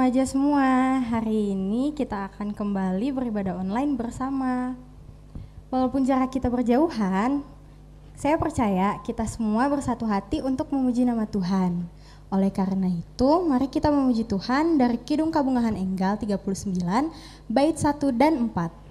remaja semua, hari ini kita akan kembali beribadah online bersama. Walaupun jarak kita berjauhan, saya percaya kita semua bersatu hati untuk memuji nama Tuhan. Oleh karena itu, mari kita memuji Tuhan dari Kidung Kabungahan Enggal 39, bait 1 dan 4.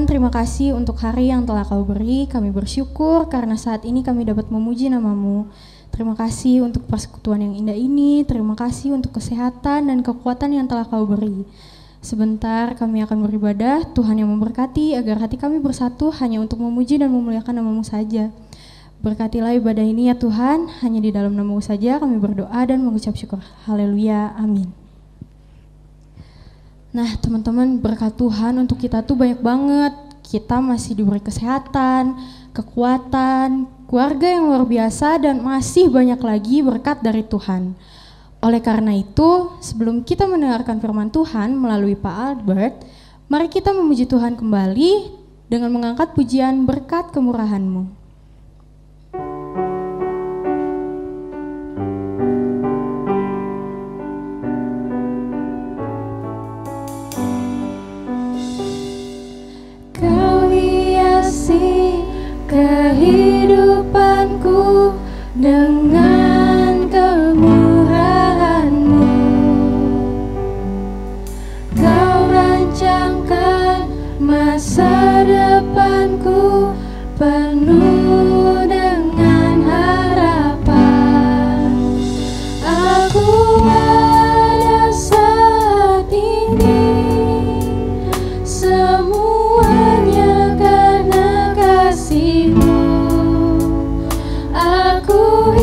Terima kasih untuk hari yang telah Kau beri, kami bersyukur karena saat ini kami dapat memuji nama-Mu. Terima kasih untuk persekutuan yang indah ini, terima kasih untuk kesehatan dan kekuatan yang telah Kau beri. Sebentar kami akan beribadah, Tuhan yang memberkati agar hati kami bersatu hanya untuk memuji dan memuliakan nama-Mu saja. Berkatilah ibadah ini ya Tuhan, hanya di dalam nama-Mu saja kami berdoa dan mengucap syukur. Haleluya, amin. Nah teman-teman, berkat Tuhan untuk kita tuh banyak banget. Kita masih diberi kesehatan, kekuatan, keluarga yang luar biasa, dan masih banyak lagi berkat dari Tuhan. Oleh karena itu, sebelum kita mendengarkan firman Tuhan melalui Pak Albert, mari kita memuji Tuhan kembali dengan mengangkat pujian berkat kemurahan-Mu. Kehidupanku dengan kemurahan-Mu, Kau rancangkan masa depanku penuh dengan harapan. Aku ada saat ini semuanya karena kasih-Mu. Aku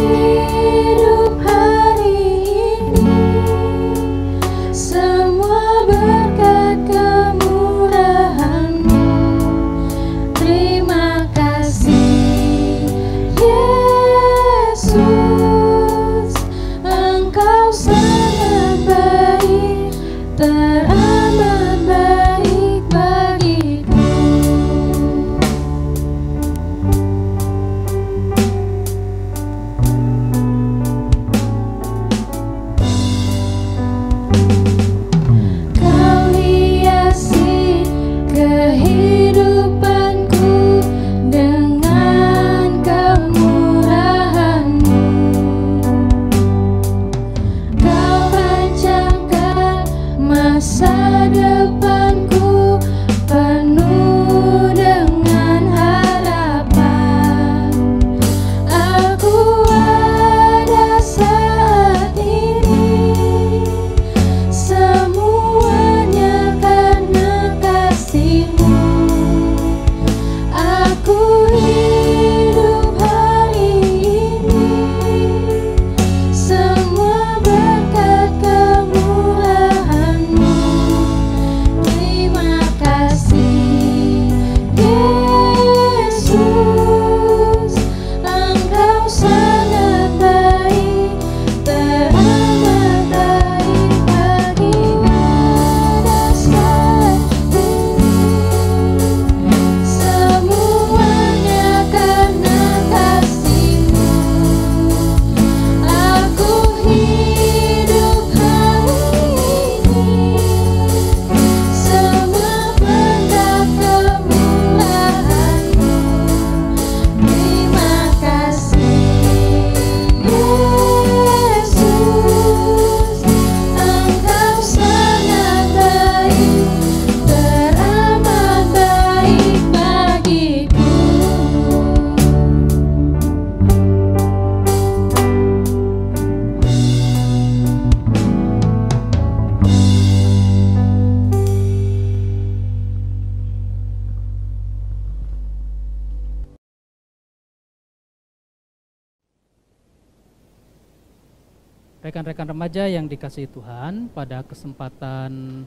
Rekan-rekan remaja yang dikasihi Tuhan, pada kesempatan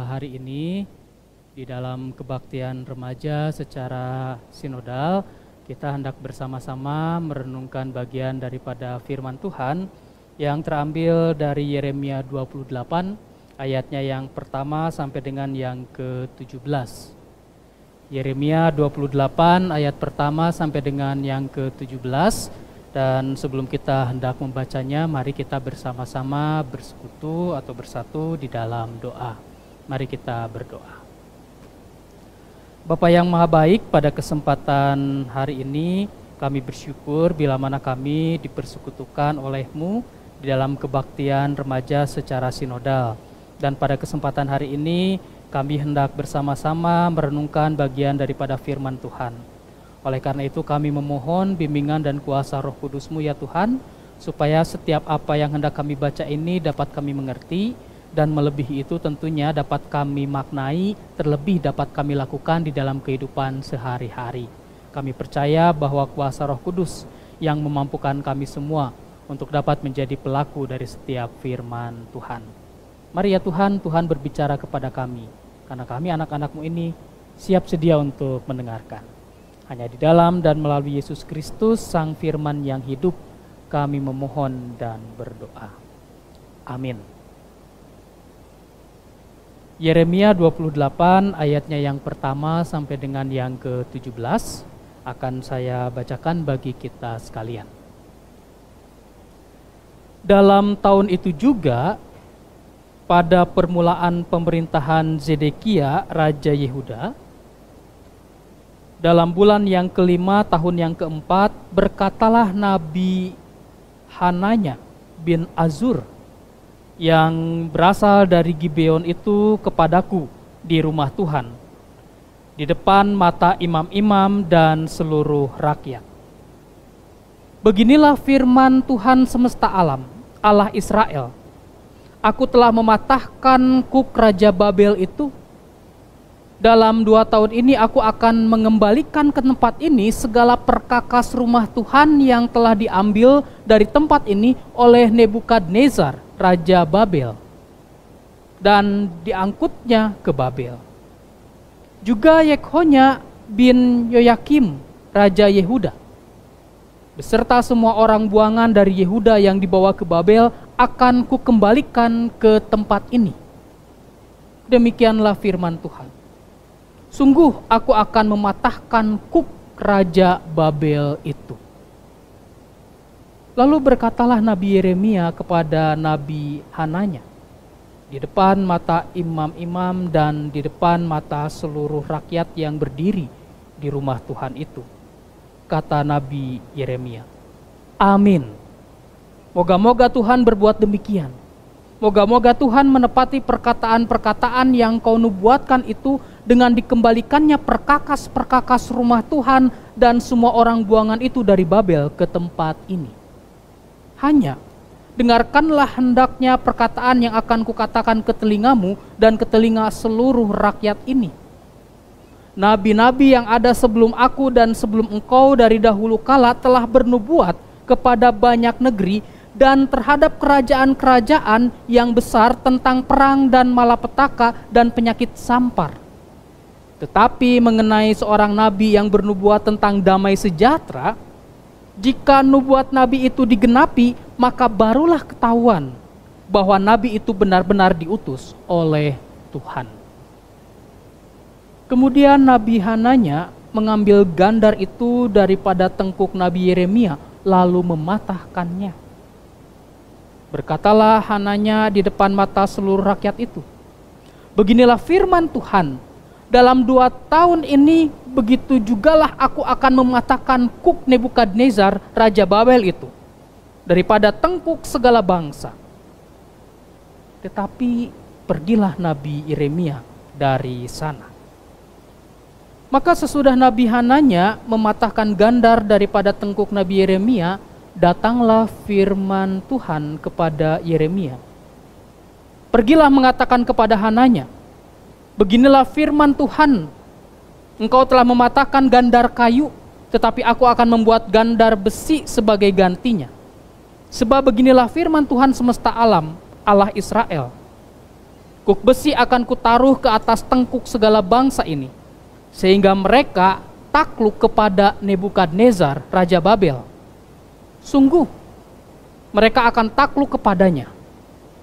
hari ini di dalam kebaktian remaja secara sinodal, kita hendak bersama-sama merenungkan bagian daripada firman Tuhan yang terambil dari Yeremia 28 ayatnya yang pertama sampai dengan yang ke-17. Yeremia 28 ayat pertama sampai dengan yang ke-17. Dan sebelum kita hendak membacanya, mari kita bersama-sama bersekutu atau bersatu di dalam doa. Mari kita berdoa. Bapa yang Maha Baik, pada kesempatan hari ini kami bersyukur bila mana kami dipersekutukan oleh-Mu di dalam kebaktian remaja secara sinodal. Dan pada kesempatan hari ini kami hendak bersama-sama merenungkan bagian daripada firman Tuhan. Oleh karena itu kami memohon bimbingan dan kuasa Roh Kudus-Mu ya Tuhan, supaya setiap apa yang hendak kami baca ini dapat kami mengerti, dan melebihi itu tentunya dapat kami maknai, terlebih dapat kami lakukan di dalam kehidupan sehari-hari. Kami percaya bahwa kuasa Roh Kudus yang memampukan kami semua untuk dapat menjadi pelaku dari setiap firman Tuhan. Mari ya Tuhan, Tuhan berbicara kepada kami, karena kami anak-anak-Mu ini siap sedia untuk mendengarkan. Hanya di dalam dan melalui Yesus Kristus, Sang Firman yang hidup, kami memohon dan berdoa. Amin. Yeremia 28 ayatnya yang pertama sampai dengan yang ke-17 akan saya bacakan bagi kita sekalian. Dalam tahun itu juga, pada permulaan pemerintahan Zedekia, Raja Yehuda, dalam bulan yang kelima tahun yang keempat, berkatalah Nabi Hananya bin Azur yang berasal dari Gibeon itu kepadaku di rumah Tuhan, di depan mata imam-imam dan seluruh rakyat. Beginilah firman Tuhan semesta alam, Allah Israel. Aku telah mematahkan kuk Raja Babel itu. Dalam 2 tahun ini aku akan mengembalikan ke tempat ini segala perkakas rumah Tuhan yang telah diambil dari tempat ini oleh Nebukadnezar, Raja Babel, dan diangkutnya ke Babel. Juga Yekhonya bin Yoyakim, Raja Yehuda, beserta semua orang buangan dari Yehuda yang dibawa ke Babel akan kukembalikan ke tempat ini. Demikianlah firman Tuhan. Sungguh aku akan mematahkan kuk Raja Babel itu. Lalu berkatalah Nabi Yeremia kepada Nabi Hananya, di depan mata imam-imam dan di depan mata seluruh rakyat yang berdiri di rumah Tuhan itu. Kata Nabi Yeremia, amin. Moga-moga Tuhan berbuat demikian. Moga-moga Tuhan menepati perkataan-perkataan yang kau nubuatkan itu dengan dikembalikannya perkakas-perkakas rumah Tuhan dan semua orang buangan itu dari Babel ke tempat ini. Hanya dengarkanlah hendaknya perkataan yang akan kukatakan ke telingamu dan ke telinga seluruh rakyat ini. Nabi-nabi yang ada sebelum aku dan sebelum engkau dari dahulu kala telah bernubuat kepada banyak negeri dan terhadap kerajaan-kerajaan yang besar tentang perang dan malapetaka dan penyakit sampar. Tetapi mengenai seorang nabi yang bernubuat tentang damai sejahtera, jika nubuat nabi itu digenapi, maka barulah ketahuan bahwa nabi itu benar-benar diutus oleh Tuhan. Kemudian Nabi Hananya mengambil gandar itu daripada tengkuk Nabi Yeremia, lalu mematahkannya. Berkatalah Hananya di depan mata seluruh rakyat itu, beginilah firman Tuhan, dalam 2 tahun ini begitu jugalah aku akan mematahkan kuk Nebukadnezar, Raja Babel itu, daripada tengkuk segala bangsa. Tetapi pergilah Nabi Yeremia dari sana. Maka sesudah Nabi Hananya mematahkan gandar daripada tengkuk Nabi Yeremia, datanglah firman Tuhan kepada Yeremia. Pergilah mengatakan kepada Hananya, beginilah firman Tuhan, engkau telah mematahkan gandar kayu, tetapi aku akan membuat gandar besi sebagai gantinya. Sebab beginilah firman Tuhan semesta alam, Allah Israel. Kuk besi akan kutaruh ke atas tengkuk segala bangsa ini, sehingga mereka takluk kepada Nebukadnezar, Raja Babel. Sungguh, mereka akan takluk kepadanya.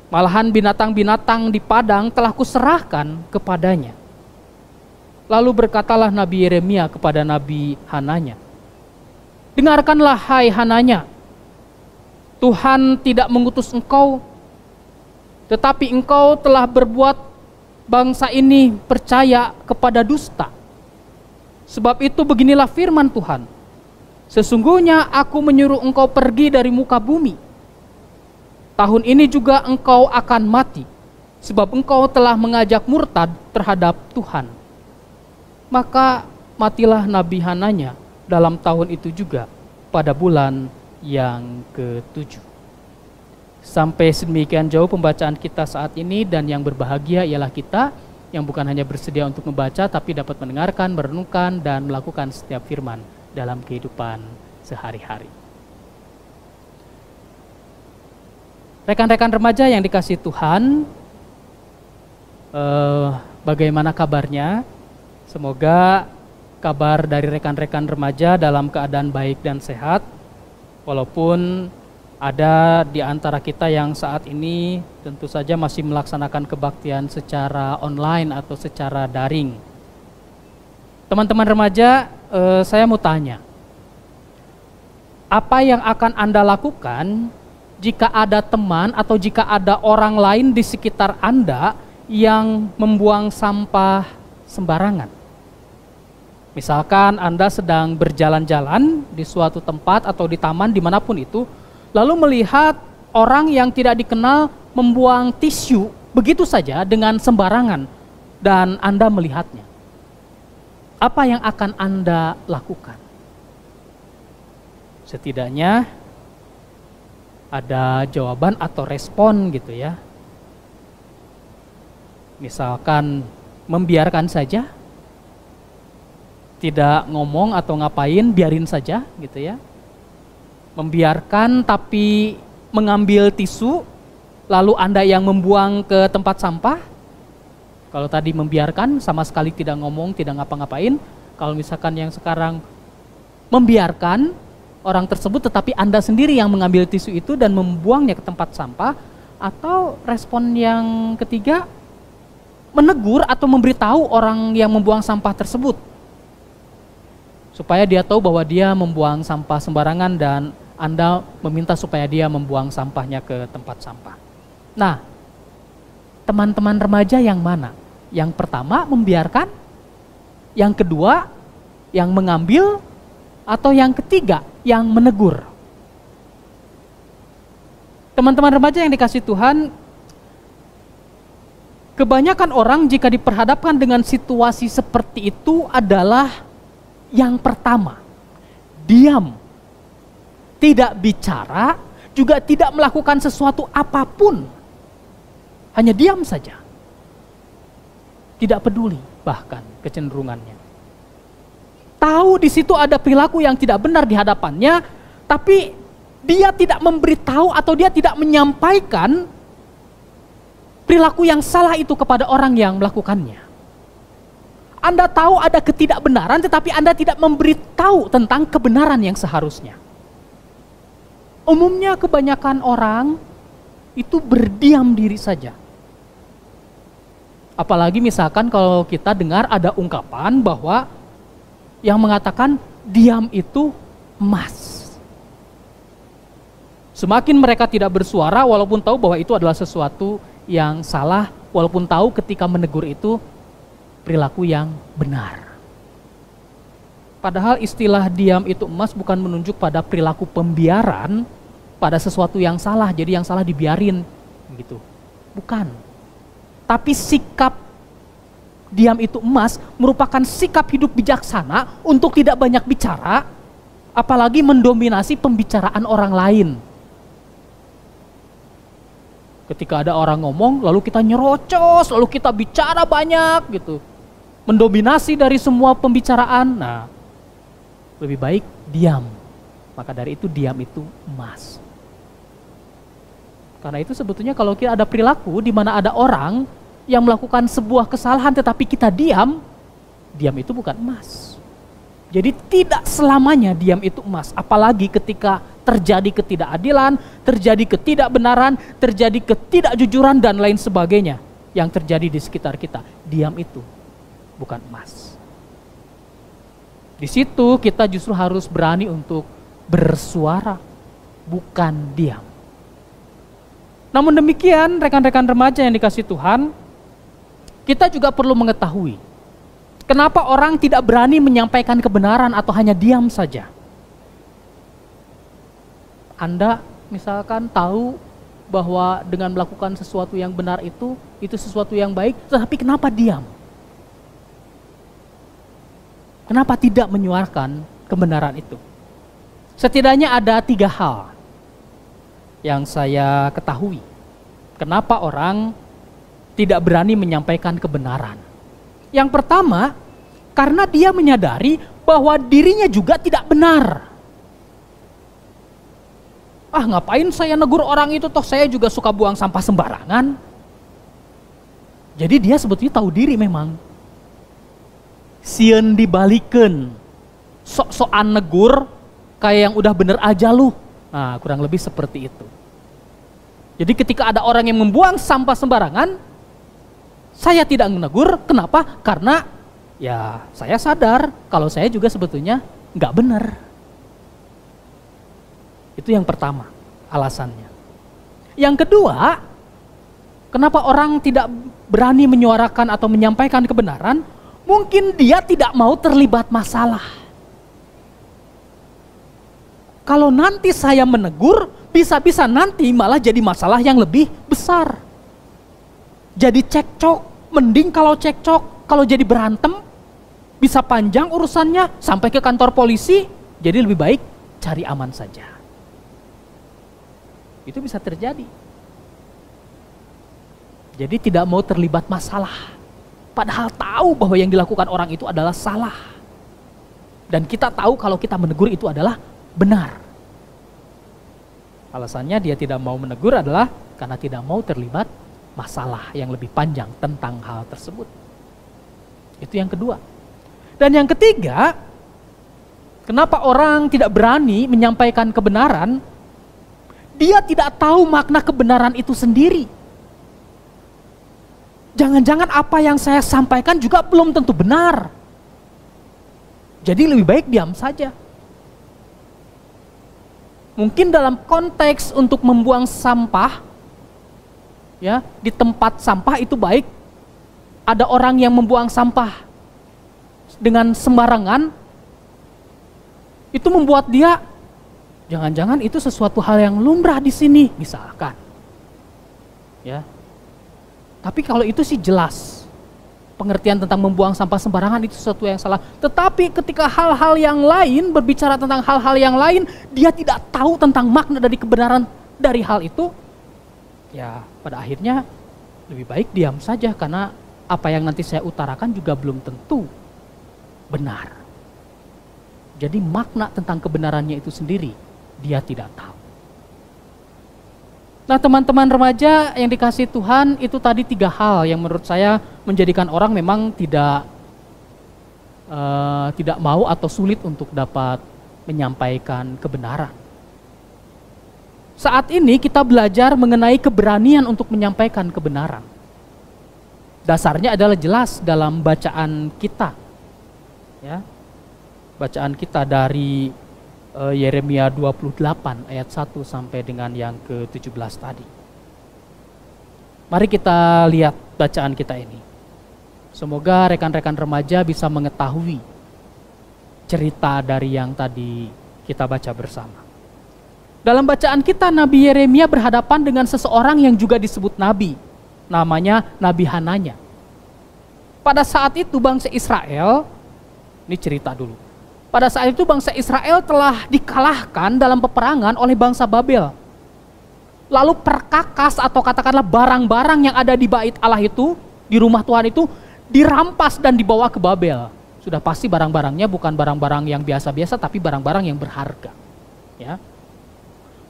Malahan binatang-binatang di padang telah kuserahkan kepadanya. Lalu berkatalah Nabi Yeremia kepada Nabi Hananya, dengarkanlah hai Hananya, Tuhan tidak mengutus engkau, tetapi engkau telah berbuat bangsa ini percaya kepada dusta. Sebab itu beginilah firman Tuhan, sesungguhnya aku menyuruh engkau pergi dari muka bumi. Tahun ini juga engkau akan mati, sebab engkau telah mengajak murtad terhadap Tuhan. Maka matilah Nabi Hananya dalam tahun itu juga pada bulan yang ke-7. Sampai sedemikian jauh pembacaan kita saat ini, dan yang berbahagia ialah kita yang bukan hanya bersedia untuk membaca, tapi dapat mendengarkan, merenungkan, dan melakukan setiap firman dalam kehidupan sehari-hari. Rekan-rekan remaja yang dikasihi Tuhan, bagaimana kabarnya? Semoga kabar dari rekan-rekan remaja dalam keadaan baik dan sehat, walaupun ada di antara kita yang saat ini tentu saja masih melaksanakan kebaktian secara online atau secara daring. Teman-teman remaja, saya mau tanya, apa yang akan Anda lakukan jika ada teman atau jika ada orang lain di sekitar Anda yang membuang sampah sembarangan? Misalkan Anda sedang berjalan-jalan di suatu tempat atau di taman dimanapun itu, lalu melihat orang yang tidak dikenal membuang tisu begitu saja dengan sembarangan, dan Anda melihatnya. Apa yang akan Anda lakukan? Setidaknya ada jawaban atau respon gitu ya. Misalkan membiarkan saja, tidak ngomong atau ngapain, biarin saja gitu ya. Membiarkan tapi mengambil tisu, lalu Anda yang membuang ke tempat sampah. Kalau tadi membiarkan sama sekali tidak ngomong, tidak ngapa-ngapain. Kalau misalkan yang sekarang membiarkan orang tersebut tetapi Anda sendiri yang mengambil tisu itu dan membuangnya ke tempat sampah. Atau respon yang ketiga, menegur atau memberitahu orang yang membuang sampah tersebut, supaya dia tahu bahwa dia membuang sampah sembarangan dan Anda meminta supaya dia membuang sampahnya ke tempat sampah. Nah, teman-teman remaja yang mana? Yang pertama membiarkan, yang kedua yang mengambil, atau yang ketiga yang menegur? Teman-teman remaja yang dikasihi Tuhan, kebanyakan orang jika diperhadapkan dengan situasi seperti itu adalah yang pertama, diam, tidak bicara, juga tidak melakukan sesuatu apapun, hanya diam saja, tidak peduli bahkan kecenderungannya. Tahu di situ ada perilaku yang tidak benar di hadapannya, tapi dia tidak memberitahu atau dia tidak menyampaikan perilaku yang salah itu kepada orang yang melakukannya. Anda tahu ada ketidakbenaran, tetapi Anda tidak memberitahu tentang kebenaran yang seharusnya. Umumnya kebanyakan orang itu berdiam diri saja. Apalagi misalkan kalau kita dengar ada ungkapan bahwa yang mengatakan diam itu emas. Semakin mereka tidak bersuara walaupun tahu bahwa itu adalah sesuatu yang salah, walaupun tahu ketika menegur itu perilaku yang benar. Padahal istilah diam itu emas bukan menunjuk pada perilaku pembiaran pada sesuatu yang salah, jadi yang salah dibiarin gitu. Bukan. Tapi sikap diam itu emas merupakan sikap hidup bijaksana untuk tidak banyak bicara, apalagi mendominasi pembicaraan orang lain. Ketika ada orang ngomong, lalu kita nyerocos, lalu kita bicara banyak gitu. Mendominasi dari semua pembicaraan. Nah, lebih baik diam. Maka dari itu diam itu emas. Karena itu sebetulnya kalau kita ada perilaku di mana ada orang yang melakukan sebuah kesalahan tetapi kita diam, diam itu bukan emas. Jadi tidak selamanya diam itu emas, apalagi ketika terjadi ketidakadilan, terjadi ketidakbenaran, terjadi ketidakjujuran dan lain sebagainya yang terjadi di sekitar kita. Diam itu bukan emas. Di situ kita justru harus berani untuk bersuara, bukan diam. Namun demikian, rekan-rekan remaja yang dikasihi Tuhan, kita juga perlu mengetahui kenapa orang tidak berani menyampaikan kebenaran atau hanya diam saja. Anda misalkan tahu bahwa dengan melakukan sesuatu yang benar itu sesuatu yang baik, tetapi kenapa diam? Kenapa tidak menyuarakan kebenaran itu? Setidaknya ada 3 hal yang saya ketahui. Kenapa orang tidak berani menyampaikan kebenaran? Yang pertama, karena dia menyadari bahwa dirinya juga tidak benar. Ngapain saya negur orang itu, toh saya juga suka buang sampah sembarangan. Jadi dia sebetulnya tahu diri memang. Sieun dibaliken, sok-sokan negur, kayak yang udah bener aja lu. Nah, kurang lebih seperti itu. Jadi ketika ada orang yang membuang sampah sembarangan, saya tidak menegur. Kenapa? Karena ya saya sadar kalau saya juga sebetulnya nggak benar. Itu yang pertama alasannya. Yang kedua, kenapa orang tidak berani menyuarakan atau menyampaikan kebenaran? Mungkin dia tidak mau terlibat masalah. Kalau nanti saya menegur, bisa-bisa nanti malah jadi masalah yang lebih besar. Jadi cekcok, mending kalau cekcok, kalau jadi berantem, bisa panjang urusannya sampai ke kantor polisi, jadi lebih baik cari aman saja. Itu bisa terjadi. Jadi tidak mau terlibat masalah. Padahal tahu bahwa yang dilakukan orang itu adalah salah. Dan kita tahu kalau kita menegur itu adalah benar. Alasannya dia tidak mau menegur adalah karena tidak mau terlibat masalah yang lebih panjang tentang hal tersebut. Itu yang kedua. Dan yang ketiga, kenapa orang tidak berani menyampaikan kebenaran? Dia tidak tahu makna kebenaran itu sendiri. Jangan-jangan apa yang saya sampaikan juga belum tentu benar. Jadi lebih baik diam saja. Mungkin dalam konteks untuk membuang sampah, ya, di tempat sampah itu baik. Ada orang yang membuang sampah dengan sembarangan, itu membuat dia, jangan-jangan itu sesuatu hal yang lumrah di sini, misalkan. Ya. Tapi kalau itu sih jelas. Pengertian tentang membuang sampah sembarangan itu sesuatu yang salah. Tetapi ketika hal-hal yang lain, berbicara tentang hal-hal yang lain, dia tidak tahu tentang makna dari kebenaran dari hal itu, ya pada akhirnya lebih baik diam saja, karena apa yang nanti saya utarakan juga belum tentu benar. Jadi makna tentang kebenarannya itu sendiri dia tidak tahu. Nah, teman-teman remaja yang dikasihi Tuhan, itu tadi 3 hal yang menurut saya menjadikan orang memang tidak mau atau sulit untuk dapat menyampaikan kebenaran. Saat ini kita belajar mengenai keberanian untuk menyampaikan kebenaran. Dasarnya adalah jelas dalam bacaan kita. Ya. Bacaan kita dari Yeremia 28 ayat 1 sampai dengan yang ke-17 tadi. Mari kita lihat bacaan kita ini. Semoga rekan-rekan remaja bisa mengetahui cerita dari yang tadi kita baca bersama. Dalam bacaan kita, Nabi Yeremia berhadapan dengan seseorang yang juga disebut nabi. Namanya Nabi Hananya. Pada saat itu bangsa Israel, ini cerita dulu. Pada saat itu bangsa Israel telah dikalahkan dalam peperangan oleh bangsa Babel. Lalu perkakas atau katakanlah barang-barang yang ada di bait Allah itu, di rumah Tuhan itu, dirampas dan dibawa ke Babel. Sudah pasti barang-barangnya bukan barang-barang yang biasa-biasa, tapi barang-barang yang berharga. Ya.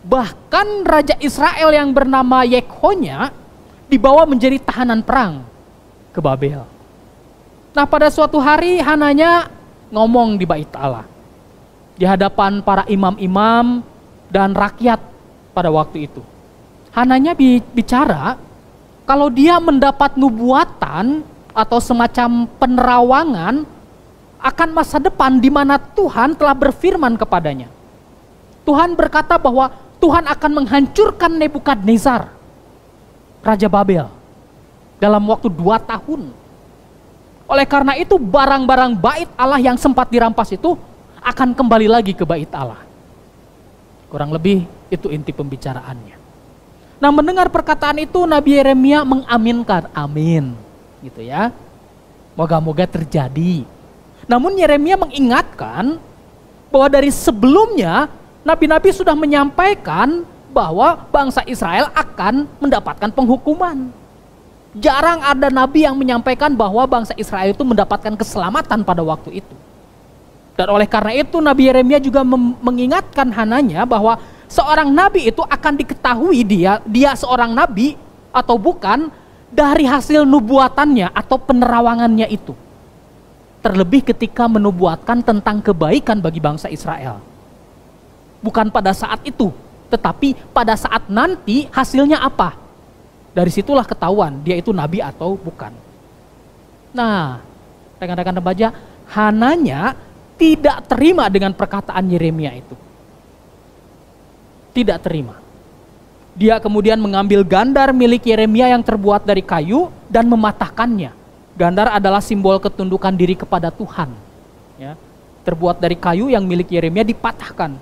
Bahkan Raja Israel yang bernama Yekhonya dibawa menjadi tahanan perang ke Babel. Nah, pada suatu hari Hananya ngomong di bait Allah, di hadapan para imam-imam dan rakyat pada waktu itu. Hananya bicara kalau dia mendapat nubuatan atau semacam penerawangan akan masa depan di mana Tuhan telah berfirman kepadanya. Tuhan berkata bahwa Tuhan akan menghancurkan Nebukadnezar, Raja Babel, dalam waktu 2 tahun. Oleh karena itu barang-barang bait Allah yang sempat dirampas itu akan kembali lagi ke bait Allah. Kurang lebih itu inti pembicaraannya. Nah, mendengar perkataan itu Nabi Yeremia mengaminkan, amin, gitu ya. Moga-moga terjadi. Namun Yeremia mengingatkan bahwa dari sebelumnya nabi-nabi sudah menyampaikan bahwa bangsa Israel akan mendapatkan penghukuman. Jarang ada nabi yang menyampaikan bahwa bangsa Israel itu mendapatkan keselamatan pada waktu itu. Dan oleh karena itu Nabi Yeremia juga mengingatkan Hananya bahwa seorang nabi itu akan diketahui dia seorang nabi atau bukan dari hasil nubuatannya atau penerawangannya itu. Terlebih ketika menubuatkan tentang kebaikan bagi bangsa Israel. Bukan pada saat itu, tetapi pada saat nanti hasilnya apa? Dari situlah ketahuan dia itu nabi atau bukan. Nah, rekan-rekan remaja, Hananya tidak terima dengan perkataan Yeremia itu. Tidak terima. Dia kemudian mengambil gandar milik Yeremia yang terbuat dari kayu dan mematahkannya. Gandar adalah simbol ketundukan diri kepada Tuhan. Ya, terbuat dari kayu yang milik Yeremia dipatahkan.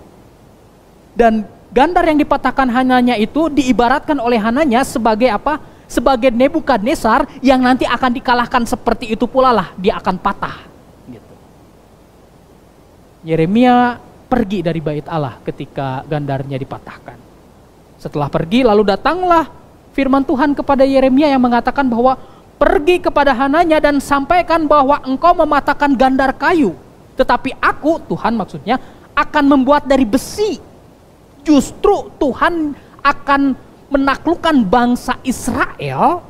Dan gandar yang dipatahkan Hananya itu diibaratkan oleh Hananya sebagai apa? Sebagai Nebukadnezar yang nanti akan dikalahkan seperti itu pula lah, dia akan patah. Gitu. Yeremia pergi dari bait Allah ketika gandarnya dipatahkan. Setelah pergi lalu datanglah firman Tuhan kepada Yeremia yang mengatakan bahwa pergi kepada Hananya dan sampaikan bahwa engkau mematahkan gandar kayu. Tetapi aku, Tuhan maksudnya, akan membuat dari besi. Justru Tuhan akan menaklukkan bangsa Israel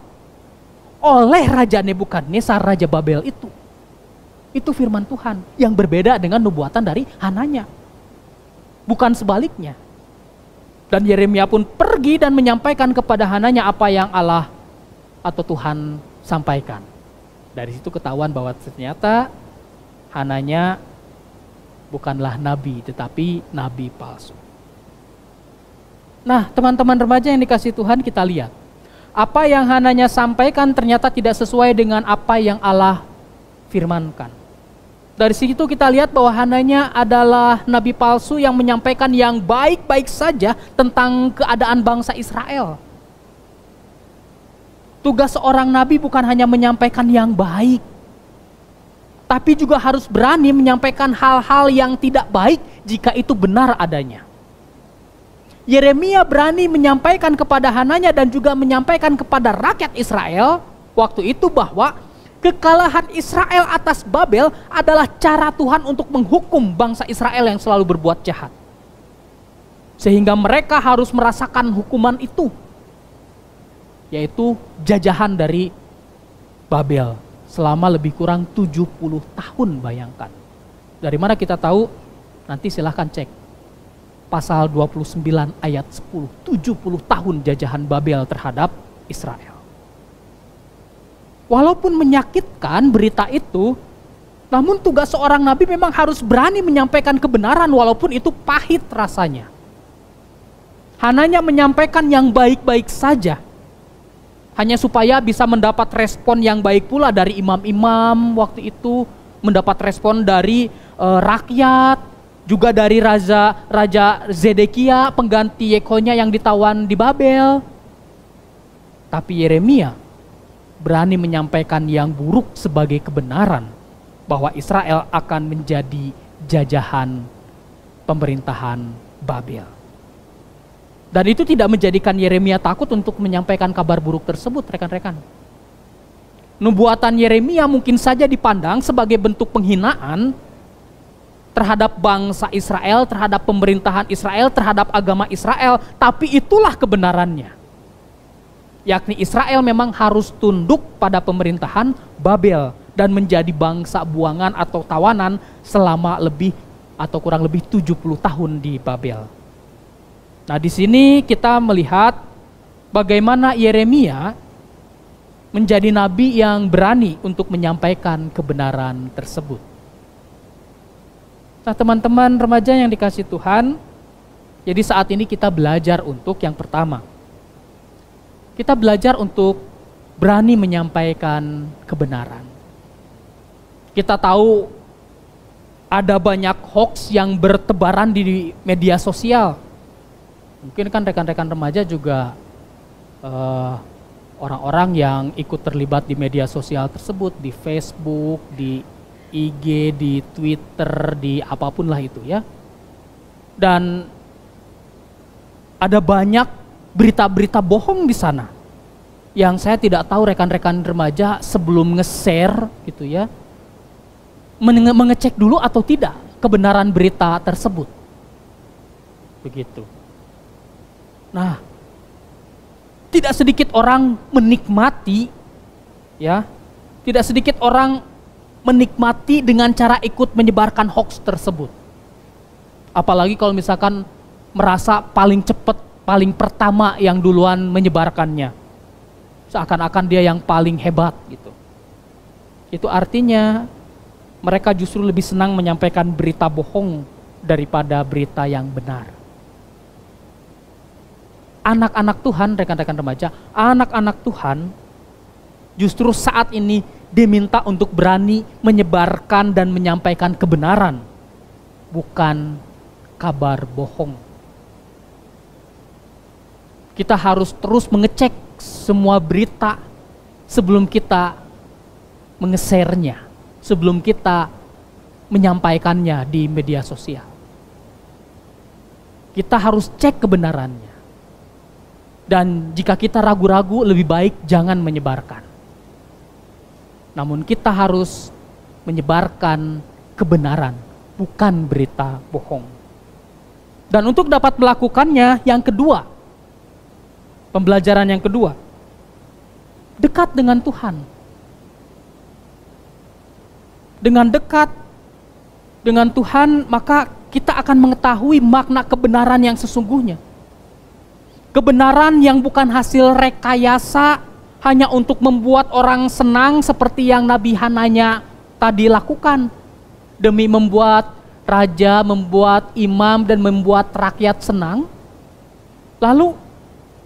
oleh Raja Nebukadnezar, Raja Babel itu. Itu firman Tuhan yang berbeda dengan nubuatan dari Hananya. Bukan sebaliknya. Dan Yeremia pun pergi dan menyampaikan kepada Hananya apa yang Allah atau Tuhan sampaikan. Dari situ ketahuan bahwa ternyata Hananya bukanlah nabi tetapi nabi palsu. Nah, teman-teman remaja yang dikasih Tuhan, kita lihat. Apa yang Hananya sampaikan ternyata tidak sesuai dengan apa yang Allah firmankan. Dari situ kita lihat bahwa Hananya adalah nabi palsu yang menyampaikan yang baik-baik saja tentang keadaan bangsa Israel. Tugas seorang nabi bukan hanya menyampaikan yang baik, tapi juga harus berani menyampaikan hal-hal yang tidak baik jika itu benar adanya. Yeremia berani menyampaikan kepada Hananya dan juga menyampaikan kepada rakyat Israel waktu itu bahwa kekalahan Israel atas Babel adalah cara Tuhan untuk menghukum bangsa Israel yang selalu berbuat jahat. Sehingga mereka harus merasakan hukuman itu, yaitu jajahan dari Babel selama lebih kurang 70 tahun, bayangkan. Dari mana kita tahu? Nanti silahkan cek. Pasal 29 ayat 10, 70 tahun jajahan Babel terhadap Israel. Walaupun menyakitkan berita itu, namun tugas seorang nabi memang harus berani menyampaikan kebenaran walaupun itu pahit rasanya. Hananya menyampaikan yang baik-baik saja, hanya supaya bisa mendapat respon yang baik pula dari imam-imam waktu itu, mendapat respon dari rakyat, juga dari Raja Zedekia, pengganti Yekhonya yang ditawan di Babel. Tapi Yeremia berani menyampaikan yang buruk sebagai kebenaran, bahwa Israel akan menjadi jajahan pemerintahan Babel. Dan itu tidak menjadikan Yeremia takut untuk menyampaikan kabar buruk tersebut, rekan-rekan. Nubuatan Yeremia mungkin saja dipandang sebagai bentuk penghinaan, terhadap bangsa Israel, terhadap pemerintahan Israel, terhadap agama Israel, tapi itulah kebenarannya. Yakni Israel memang harus tunduk pada pemerintahan Babel dan menjadi bangsa buangan atau tawanan selama lebih atau kurang lebih 70 tahun di Babel. Nah, di sini kita melihat bagaimana Yeremia menjadi nabi yang berani untuk menyampaikan kebenaran tersebut. Nah, teman-teman remaja yang dikasih Tuhan, jadi saat ini kita belajar untuk yang pertama. Kita belajar untuk berani menyampaikan kebenaran. Kita tahu ada banyak hoax yang bertebaran di media sosial. Mungkin kan rekan-rekan remaja juga orang-orang yang ikut terlibat di media sosial tersebut, di Facebook, di IG, di Twitter, di apapun lah itu ya. Dan ada banyak berita-berita bohong di sana yang saya tidak tahu rekan-rekan remaja sebelum nge-share gitu ya, mengecek dulu atau tidak kebenaran berita tersebut. Begitu. Nah, tidak sedikit orang menikmati ya, tidak sedikit orang menikmati dengan cara ikut menyebarkan hoax tersebut. Apalagi kalau misalkan merasa paling cepat, paling pertama yang duluan menyebarkannya. Seakan-akan dia yang paling hebat gitu. Itu artinya mereka justru lebih senang menyampaikan berita bohong daripada berita yang benar. Anak-anak Tuhan, rekan-rekan remaja, anak-anak Tuhan justru saat ini diminta untuk berani menyebarkan dan menyampaikan kebenaran, bukan kabar bohong. Kita harus terus mengecek semua berita sebelum kita menge-share-nya, sebelum kita menyampaikannya di media sosial. Kita harus cek kebenarannya. Dan jika kita ragu-ragu, lebih baik jangan menyebarkan. Namun kita harus menyebarkan kebenaran, bukan berita bohong. Dan untuk dapat melakukannya, yang kedua, pembelajaran yang kedua, dekat dengan Tuhan. Dengan dekat dengan Tuhan, maka kita akan mengetahui makna kebenaran yang sesungguhnya. Kebenaran yang bukan hasil rekayasa hanya untuk membuat orang senang seperti yang Nabi Hananya tadi lakukan. Demi membuat raja, membuat imam, dan membuat rakyat senang. Lalu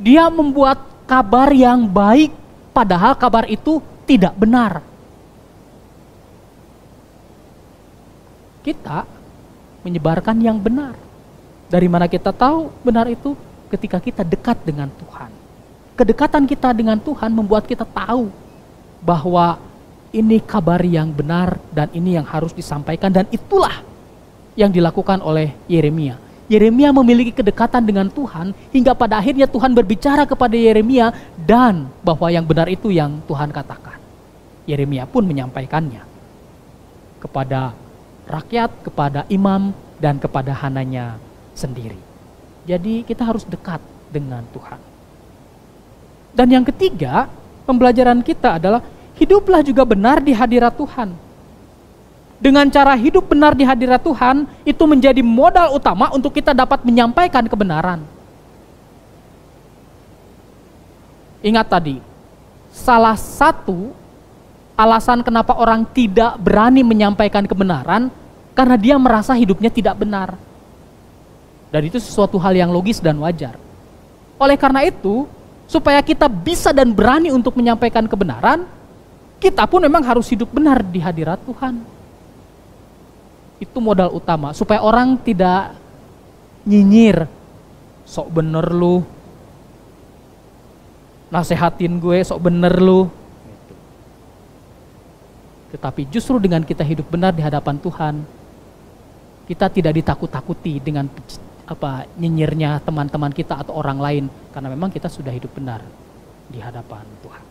dia membuat kabar yang baik, padahal kabar itu tidak benar. Kita menyebarkan yang benar. Dari mana kita tahu benar itu? Ketika kita dekat dengan Tuhan. Kedekatan kita dengan Tuhan membuat kita tahu bahwa ini kabar yang benar dan ini yang harus disampaikan, dan itulah yang dilakukan oleh Yeremia. Yeremia memiliki kedekatan dengan Tuhan hingga pada akhirnya Tuhan berbicara kepada Yeremia, dan bahwa yang benar itu yang Tuhan katakan. Yeremia pun menyampaikannya kepada rakyat, kepada imam, dan kepada Hananya sendiri. Jadi kita harus dekat dengan Tuhan. Dan yang ketiga, pembelajaran kita adalah hiduplah juga benar di hadirat Tuhan. Dengan cara hidup benar di hadirat Tuhan, itu menjadi modal utama untuk kita dapat menyampaikan kebenaran. Ingat tadi, salah satu alasan kenapa orang tidak berani menyampaikan kebenaran, karena dia merasa hidupnya tidak benar. Dan itu sesuatu hal yang logis dan wajar. Oleh karena itu, supaya kita bisa dan berani untuk menyampaikan kebenaran, kita pun memang harus hidup benar di hadirat Tuhan. Itu modal utama, supaya orang tidak nyinyir, sok bener lu, nasehatin gue, sok bener lu. Tetapi justru dengan kita hidup benar di hadapan Tuhan, kita tidak ditakut-takuti dengan nyinyirnya teman-teman kita atau orang lain, karena memang kita sudah hidup benar di hadapan Tuhan.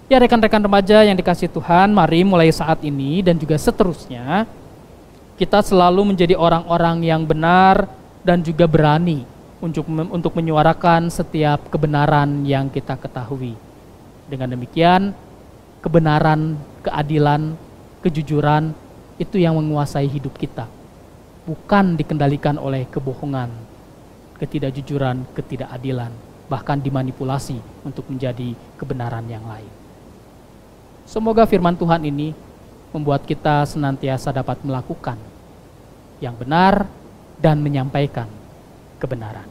Ya rekan-rekan remaja yang dikasihi Tuhan, mari mulai saat ini dan juga seterusnya kita selalu menjadi orang-orang yang benar dan juga berani untuk menyuarakan setiap kebenaran yang kita ketahui. Dengan demikian, kebenaran, keadilan, kejujuran itu yang menguasai hidup kita, bukan dikendalikan oleh kebohongan, ketidakjujuran, ketidakadilan, bahkan dimanipulasi untuk menjadi kebenaran yang lain. Semoga firman Tuhan ini membuat kita senantiasa dapat melakukan yang benar dan menyampaikan kebenaran.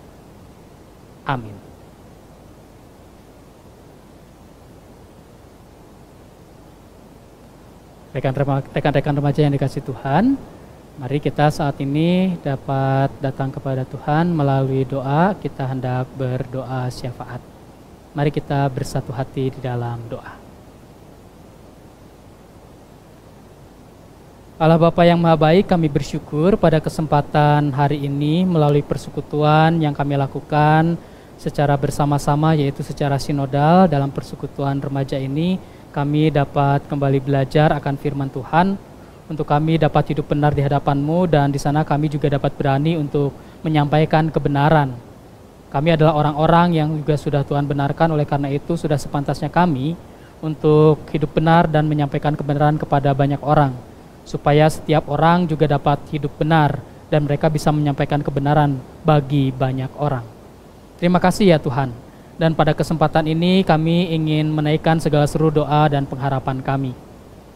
Amin. Rekan-rekan remaja yang dikasihi Tuhan, mari kita saat ini dapat datang kepada Tuhan melalui doa. Kita hendak berdoa syafaat. Mari kita bersatu hati di dalam doa. Allah Bapa yang Maha Baik, kami bersyukur pada kesempatan hari ini melalui persekutuan yang kami lakukan secara bersama-sama, yaitu secara sinodal dalam persekutuan remaja ini. Kami dapat kembali belajar akan firman Tuhan, untuk kami dapat hidup benar di hadapan-Mu, dan di sana kami juga dapat berani untuk menyampaikan kebenaran. Kami adalah orang-orang yang juga sudah Tuhan benarkan, oleh karena itu sudah sepantasnya kami untuk hidup benar dan menyampaikan kebenaran kepada banyak orang, supaya setiap orang juga dapat hidup benar dan mereka bisa menyampaikan kebenaran bagi banyak orang. Terima kasih ya Tuhan. Dan pada kesempatan ini kami ingin menaikkan segala seru doa dan pengharapan kami.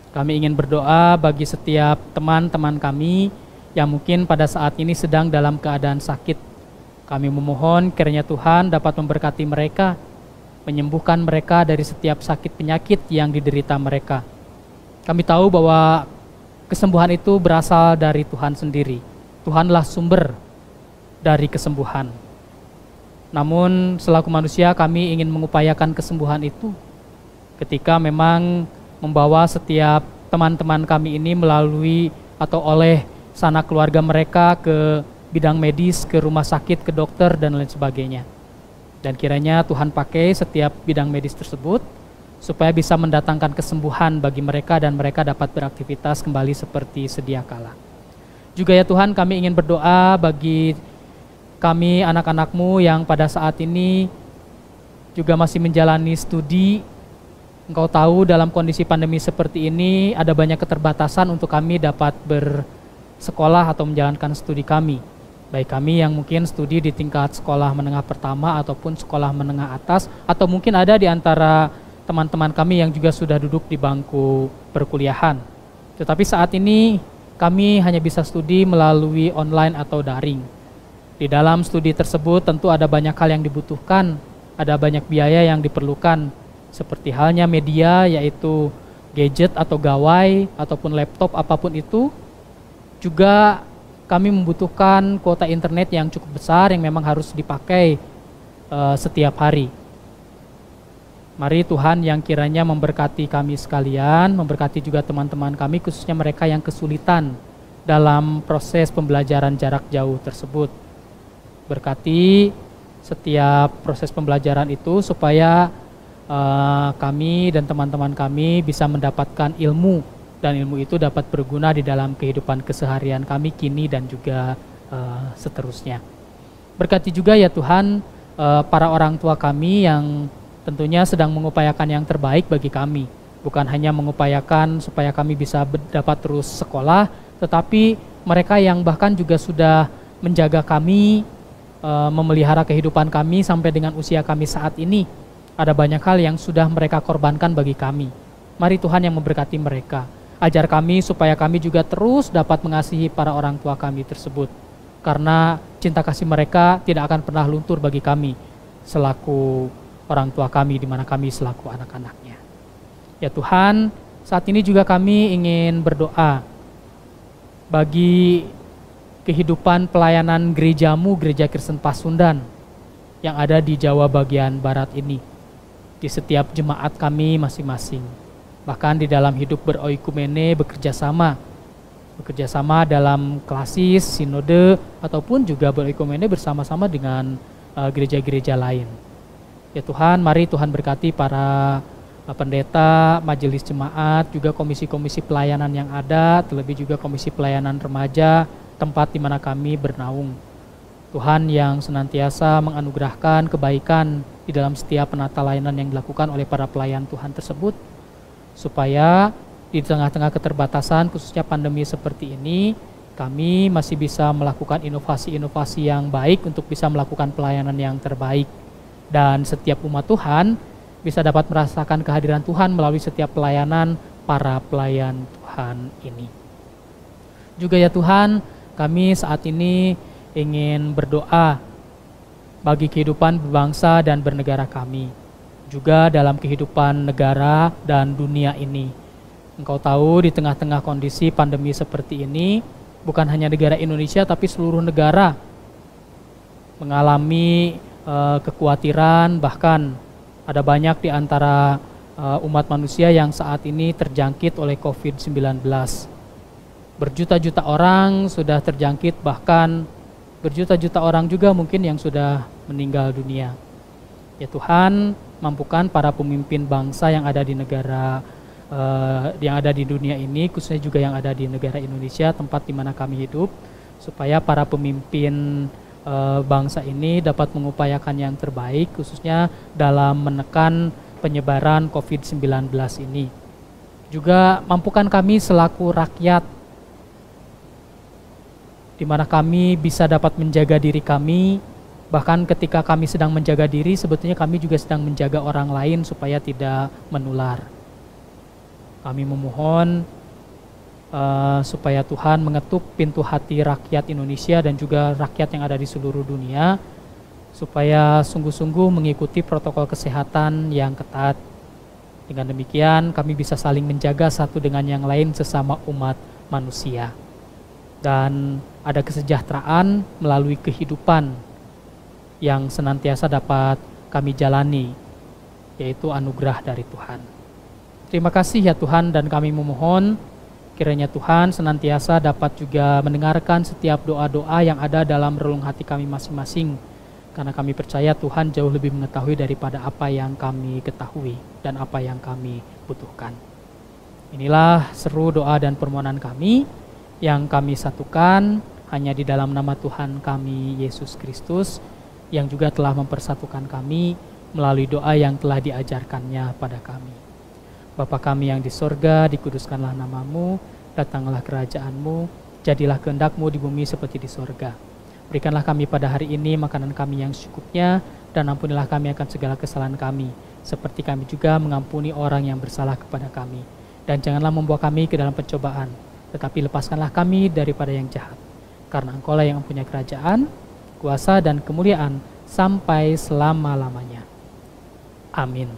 Kami ingin berdoa bagi setiap teman-teman kami yang mungkin pada saat ini sedang dalam keadaan sakit. Kami memohon kiranya Tuhan dapat memberkati mereka, menyembuhkan mereka dari setiap sakit penyakit yang diderita mereka. Kami tahu bahwa kesembuhan itu berasal dari Tuhan sendiri. Tuhanlah sumber dari kesembuhan. Namun selaku manusia kami ingin mengupayakan kesembuhan itu ketika memang membawa setiap teman-teman kami ini melalui atau oleh sanak keluarga mereka ke bidang medis, ke rumah sakit, ke dokter, dan lain sebagainya. Dan kiranya Tuhan pakai setiap bidang medis tersebut supaya bisa mendatangkan kesembuhan bagi mereka dan mereka dapat beraktivitas kembali seperti sedia kala. Juga ya Tuhan, kami ingin berdoa bagi kami anak-anak-Mu yang pada saat ini juga masih menjalani studi. Engkau tahu dalam kondisi pandemi seperti ini ada banyak keterbatasan untuk kami dapat bersekolah atau menjalankan studi kami. Baik kami yang mungkin studi di tingkat sekolah menengah pertama ataupun sekolah menengah atas, atau mungkin ada di antara teman-teman kami yang juga sudah duduk di bangku perkuliahan. Tetapi saat ini kami hanya bisa studi melalui online atau daring. Di dalam studi tersebut tentu ada banyak hal yang dibutuhkan, ada banyak biaya yang diperlukan, seperti halnya media, yaitu gadget atau gawai, ataupun laptop, apapun itu. Juga kami membutuhkan kuota internet yang cukup besar yang memang harus dipakai setiap hari. Mari Tuhan yang kiranya memberkati kami sekalian, memberkati juga teman-teman kami, khususnya mereka yang kesulitan dalam proses pembelajaran jarak jauh tersebut. Berkati setiap proses pembelajaran itu supaya kami dan teman-teman kami bisa mendapatkan ilmu, dan ilmu itu dapat berguna di dalam kehidupan keseharian kami kini dan juga seterusnya. Berkati juga ya Tuhan para orang tua kami yang tentunya sedang mengupayakan yang terbaik bagi kami. Bukan hanya mengupayakan supaya kami bisa dapat terus sekolah, tetapi mereka yang bahkan juga sudah menjaga kami, memelihara kehidupan kami sampai dengan usia kami saat ini. Ada banyak hal yang sudah mereka korbankan bagi kami. Mari Tuhan yang memberkati mereka. Ajar kami supaya kami juga terus dapat mengasihi para orang tua kami tersebut. Karena cinta kasih mereka tidak akan pernah luntur bagi kami selaku orang tua kami, di mana kami selaku anak-anaknya. Ya Tuhan, saat ini juga kami ingin berdoa bagi kehidupan pelayanan gerejamu, Gereja Kristen Pasundan yang ada di Jawa bagian Barat ini, di setiap jemaat kami masing-masing, bahkan di dalam hidup beroikumene, bekerja sama dalam klasis, sinode, ataupun juga beroikumene bersama-sama dengan gereja-gereja lain. Ya Tuhan, mari Tuhan berkati para pendeta, majelis jemaat, juga komisi-komisi pelayanan yang ada, terlebih juga komisi pelayanan remaja, tempat di mana kami bernaung. Tuhan yang senantiasa menganugerahkan kebaikan di dalam setiap penata layanan yang dilakukan oleh para pelayan Tuhan tersebut, supaya di tengah-tengah keterbatasan khususnya pandemi seperti ini, kami masih bisa melakukan inovasi-inovasi yang baik untuk bisa melakukan pelayanan yang terbaik. Dan setiap umat Tuhan bisa dapat merasakan kehadiran Tuhan melalui setiap pelayanan para pelayan Tuhan ini. Juga ya Tuhan, kami saat ini ingin berdoa bagi kehidupan berbangsa dan bernegara kami, juga dalam kehidupan negara dan dunia ini. Engkau tahu di tengah-tengah kondisi pandemi seperti ini, bukan hanya negara Indonesia tapi seluruh negara mengalami kekhawatiran, bahkan ada banyak di antara umat manusia yang saat ini terjangkit oleh COVID-19. Berjuta-juta orang sudah terjangkit, bahkan berjuta-juta orang juga mungkin yang sudah meninggal dunia. Ya Tuhan, mampukan para pemimpin bangsa yang ada di negara, yang ada di dunia ini, khususnya juga yang ada di negara Indonesia, tempat di mana kami hidup, supaya para pemimpin bangsa ini dapat mengupayakan yang terbaik, khususnya dalam menekan penyebaran COVID-19 ini. Juga mampukan kami selaku rakyat, di mana kami bisa dapat menjaga diri kami, bahkan ketika kami sedang menjaga diri, sebetulnya kami juga sedang menjaga orang lain supaya tidak menular. Kami memohon supaya Tuhan mengetuk pintu hati rakyat Indonesia dan juga rakyat yang ada di seluruh dunia, supaya sungguh-sungguh mengikuti protokol kesehatan yang ketat. Dengan demikian kami bisa saling menjaga satu dengan yang lain sesama umat manusia. Dan ada kesejahteraan melalui kehidupan yang senantiasa dapat kami jalani, yaitu anugerah dari Tuhan. Terima kasih ya Tuhan, dan kami memohon kiranya Tuhan senantiasa dapat juga mendengarkan setiap doa-doa yang ada dalam relung hati kami masing-masing, karena kami percaya Tuhan jauh lebih mengetahui daripada apa yang kami ketahui dan apa yang kami butuhkan. Inilah seru doa dan permohonan kami yang kami satukan hanya di dalam nama Tuhan kami Yesus Kristus, yang juga telah mempersatukan kami melalui doa yang telah diajarkannya pada kami. Bapa kami yang di sorga, dikuduskanlah namamu, datanglah kerajaanmu, jadilah kehendak-Mu di bumi seperti di sorga. Berikanlah kami pada hari ini makanan kami yang secukupnya, dan ampunilah kami akan segala kesalahan kami, seperti kami juga mengampuni orang yang bersalah kepada kami. Dan janganlah membawa kami ke dalam pencobaan, tetapi lepaskanlah kami daripada yang jahat. Karena Engkau-lah yang mempunyai kerajaan, kuasa dan kemuliaan sampai selama-lamanya. Amin.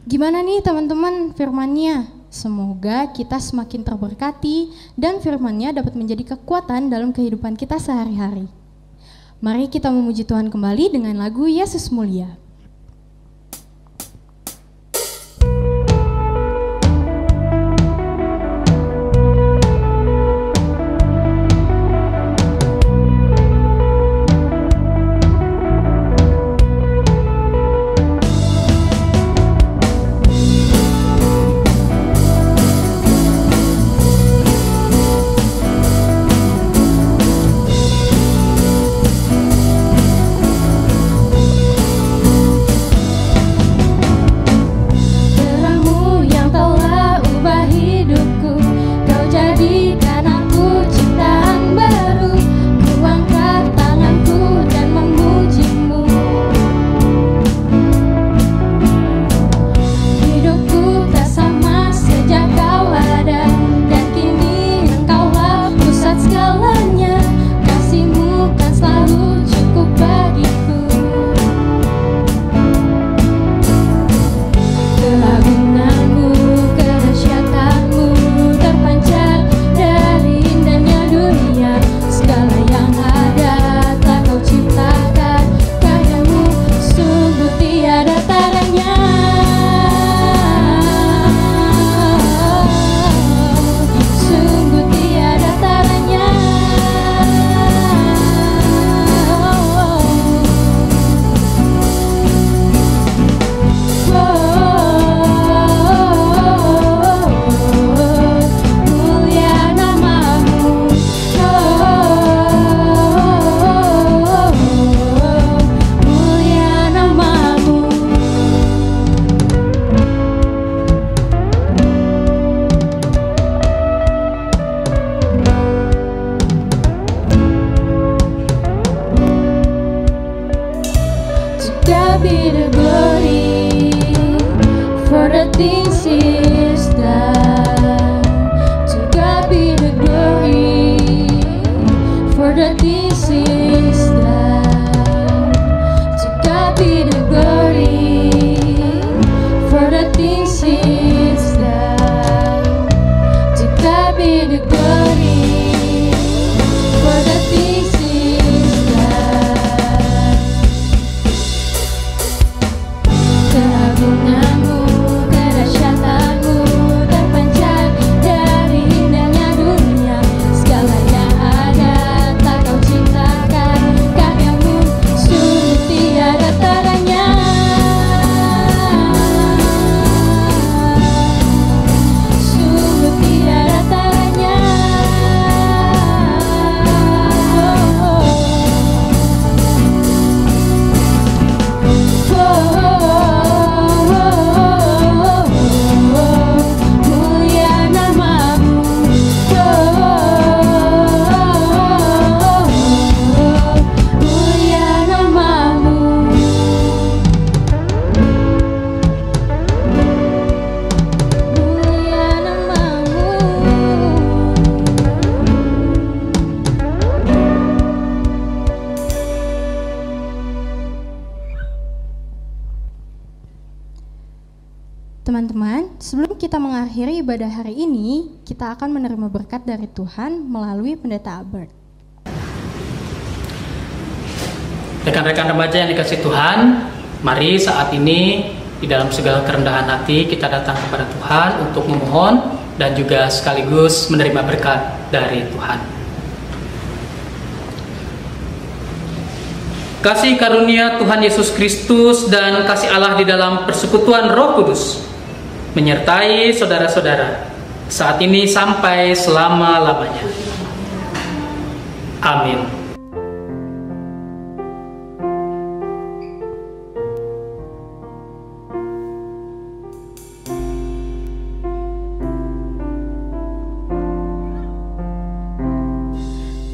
Gimana nih teman-teman firman-Nya? Semoga kita semakin terberkati dan firman-Nya dapat menjadi kekuatan dalam kehidupan kita sehari-hari. Mari kita memuji Tuhan kembali dengan lagu Yesus Mulia. God be the glory for the things He's done. To God be the glory for the things He's done. To God be the glory for the things He's done. To God be the glory for the things He's done. Keagunganmu, kedahsyatanmu terpancar dari indahnya dunia. Segala yang ada tak kau ciptakan, karyamu sungguh tiada taranya. Sungguh tiada taranya. Mulia namamu, mulia namamu. Mulia namamu. Teman-teman, sebelum kita mengakhiri ibadah hari ini, kita akan menerima berkat dari Tuhan melalui Pendeta Albert. Rekan-rekan remaja yang dikasihi Tuhan, mari saat ini di dalam segala kerendahan hati kita datang kepada Tuhan untuk memohon dan juga sekaligus menerima berkat dari Tuhan. Kasih karunia Tuhan Yesus Kristus dan kasih Allah di dalam persekutuan Roh Kudus menyertai saudara-saudara saat ini sampai selama-lamanya. Amin.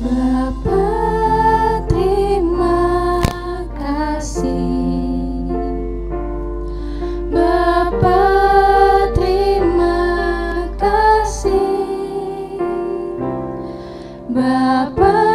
Bapa, terima kasih. Bapa, terima kasih. Bapa,